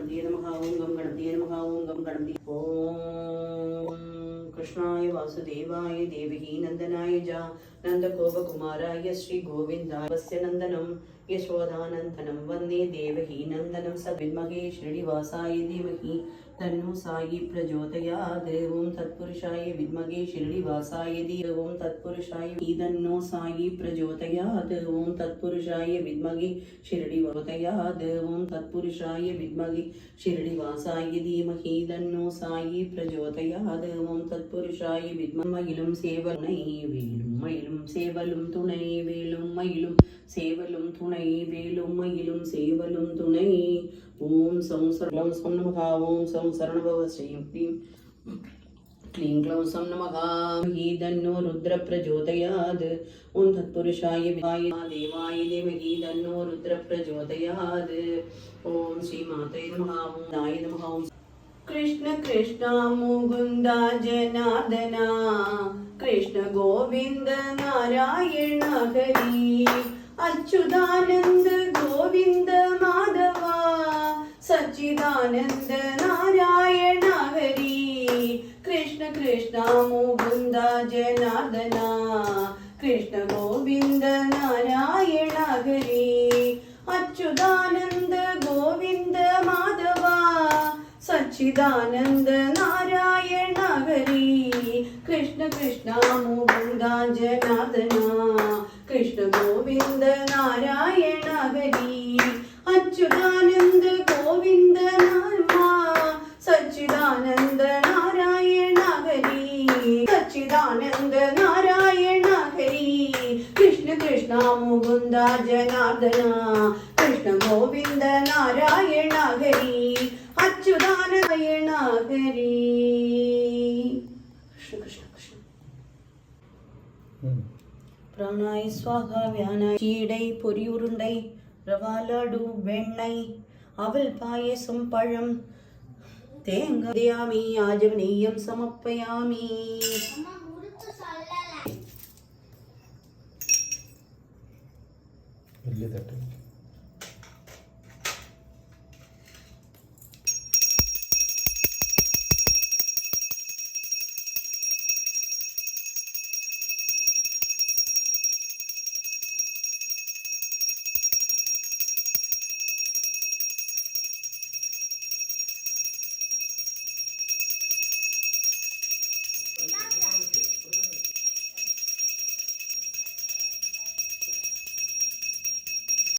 गणपतिये नमः ओम गम गणपतिये नमः ओम गम गणपति ओम कृष्णाय वासुदेवाय देवकी नंदनाय च नंदगोपकुमाराय श्री गोविंदाय वस्य नंदनम यशोदानंदनम वन्दे देवकी नंदनम सविद्महे श्रीनिवासाय धीमहि तन्नो साई प्रचोदयात् ओम तत्पुरुषाय विद्महे श्रीनिवासाय धीमहि ओम तत्पुरुषाय तन्नो साई प्रचोदयात् ओम तत्पुरुषाय विद्महे श्रीनिवासाय ओम तत्पुरुषाय विद्महे श्रीनिवासाय धीमहि तन्नो साई प्रचोदयात् ओम तत्पुरुषाय विद्महे मयिलुम सेवलै वेलुम मयिलुम सेवलुम तुணை வேலும் மயிலும் சேவலும் துணை வேலும் மயிலும் சேவலும் துணை ஓம் சம் சர்வம் சம் நமः ஓம் சம் சரணபவ ஸ்ரீம் க்ளீம் क्लीं क्लौं सं नमः तन्नो रुद्र प्रचोदयात् ओं तत्पुरुषाय विद्महे देवाय धीमहि तन्नो रुद्र प्रचोदयात् ओं श्रीमात्रे नमः ओं नाय नमः ओं कृष्ण कृष्ण मुकुन्द जनार्दन कृष्ण गोविंद नारायण हरि अच्युतानंद गोविंद माधव सच्चिदानंद नारायण हरि कृष्ण कृष्ण मुकुन्द जनार्दन कृष्ण गोविंद नारायण हरि अच्युतानंद गोविंद माधव सच्चिदानंद नारायण हरि कृष्ण कृष्ण मुकुन्द जनार्दन कृष्ण गोविंद नारायण हरि अच्युतानंद गोविंद नामा सच्चिदानंद नारायण हरि सच्चिदानंद नारायण हरि कृष्ण कृष्ण मुकुन्द जनार्दन कृष्ण गोविंद नारायण हरि अच्युतानंद हरि कृष्ण कृष्ण कृष्ण प्राणाय स्वाहा व्यानाय चीडை பொரி உருண்டை ரவா லட்டு வெண்ணெய் அவல் பாயசம் பழம் தேங்காயாமி ஆஜவனீயம் சமர்ப்பயாமி വലിയ തട്ട്